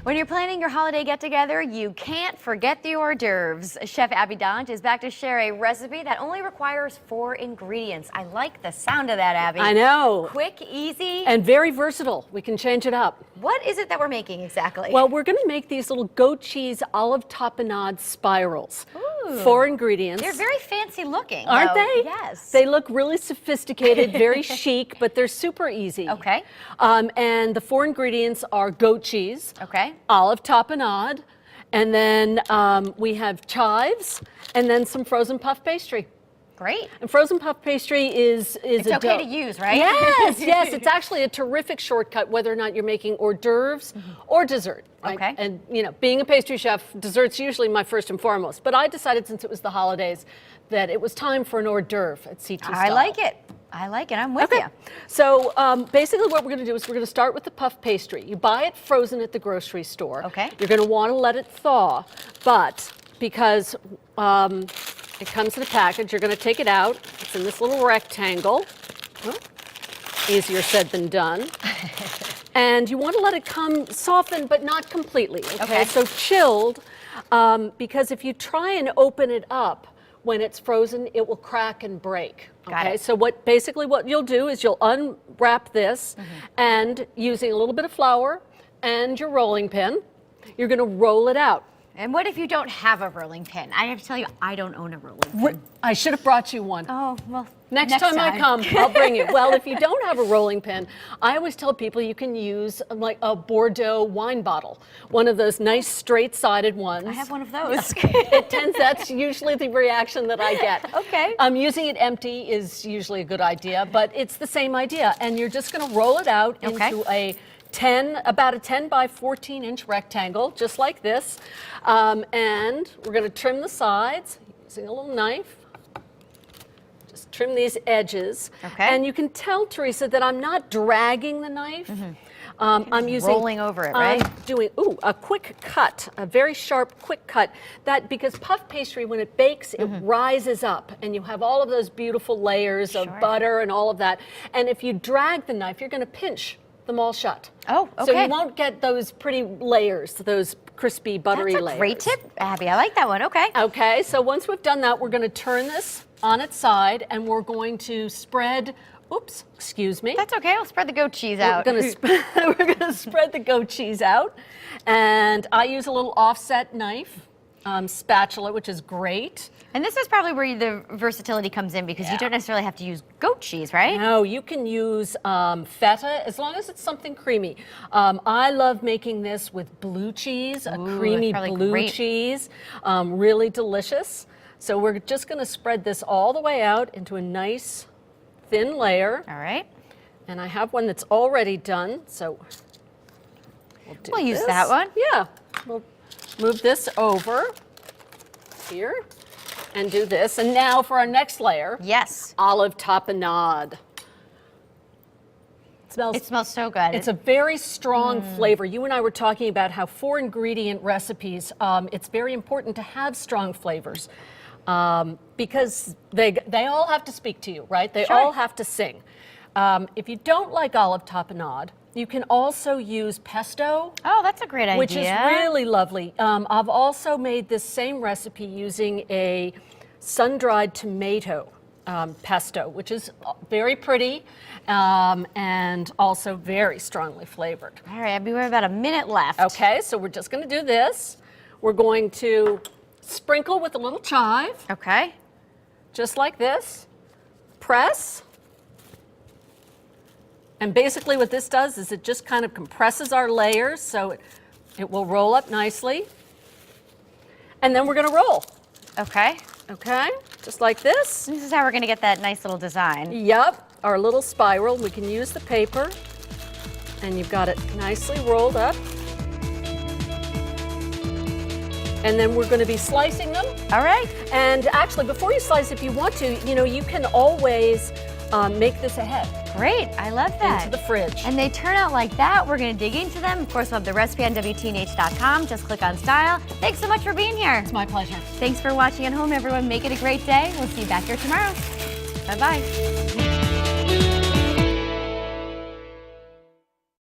When you're planning your holiday get-together, you can't forget the hors d'oeuvres. Chef Abby Donch is back to share a recipe that only requires 4 ingredients. I like the sound of that, Abby. I know. Quick, easy. And very versatile. We can change it up. What is it that we're making exactly? Well, we're going to make these little goat cheese olive tapenade spirals. Ooh. 4 ingredients. They're very fancy looking, aren't they? Yes. They look really sophisticated, very chic, but they're super easy. Okay. And the 4 ingredients are goat cheese, Okay. olive tapenade, and then we have chives, and then some frozen puff pastry. Great. And frozen puff pastry is It's a okay dough. to use, right? Yes, yes. It's actually a terrific shortcut, whether or not you're making hors d'oeuvres or dessert. Right? Okay. And you know, being a pastry chef, dessert's usually my first and foremost. But I decided, since it was the holidays, that it was time for an hors d'oeuvre at CT Style. I like it. I like it. I'm with you. So basically what we're going to do is we're going to start with the puff pastry. You buy it frozen at the grocery store. Okay. You're going to want to let it thaw, but because it comes in a package, you're going to take it out. It's in this little rectangle. Well, easier said than done. And you want to let it come soften, but not completely. Okay. So chilled, because if you try and open it up when it's frozen, it will crack and break. Got it. So what you'll do is you'll unwrap this, and using a little bit of flour and your rolling pin, you're going to roll it out. And what if you don't have a rolling pin? I have to tell you, I don't own a rolling pin. I should have brought you one. Oh, well, Next time I come, I'll bring you. Well, if you don't have a rolling pin, I always tell people you can use like a Bordeaux wine bottle, one of those nice straight-sided ones. I have one of those. That's usually the reaction that I get. Okay. Using it empty is usually a good idea, but it's the same idea. And you're just going to roll it out into about a 10 by 14 inch rectangle, just like this. And we're going to trim the sides using a little knife. Just trim these edges. Okay. And you can tell, Teresa, that I'm not dragging the knife. I'm using rolling over it, right? I'm doing a quick cut, a very sharp, quick cut. That because puff pastry, when it bakes, it rises up, and you have all of those beautiful layers of butter and all of that. And if you drag the knife, you're going to pinch them all shut. Oh, okay. So you won't get those pretty layers, those crispy, buttery layers. That's a great tip, Abby. I like that one. Okay. Okay, so once we've done that, we're going to turn this on its side, and we're going to spread, oops, excuse me. That's okay. I'll spread the goat cheese out. We're going to spread the goat cheese out, and I use a little offset knife, spatula, which is great. And this is probably where the versatility comes in, because you don't necessarily have to use goat cheese, right? No, you can use feta as long as it's something creamy. I love making this with blue cheese, a creamy blue cheese, really delicious. So we're just going to spread this all the way out into a nice thin layer. All right. And I have one that's already done, so we'll use that one. Yeah, we'll move this over here and do this. And now for our next layer. Yes. Olive tapenade. It smells so good. It's a very strong flavor. You and I were talking about how 4 ingredient recipes, it's very important to have strong flavors because they all have to speak to you, right? They all have to sing. If you don't like olive tapenade, you can also use pesto. Oh, that's a great idea. Which is really lovely. I've also made this same recipe using a sun-dried tomato pesto, which is very pretty and also very strongly flavored. All right, Abby, we have about a minute left. Okay, so we're just going to do this. We're going to sprinkle with a little chive. Okay. Just like this. Press. And basically what this does is it just kind of compresses our layers so it will roll up nicely. And then we're going to roll. Okay. Okay, just like this. This is how we're going to get that nice little design. Yep, our little spiral. We can use the paper, and you've got it nicely rolled up. And then we're going to be slicing them. All right. And actually, before you slice, if you want to, you can always make this ahead. Great, I love that. Into the fridge. And they turn out like that. We're going to dig into them. Of course, we'll have the recipe on WTNH.com. Just click on Style. Thanks so much for being here. It's my pleasure. Thanks for watching at home, everyone. Make it a great day. We'll see you back here tomorrow. Bye-bye.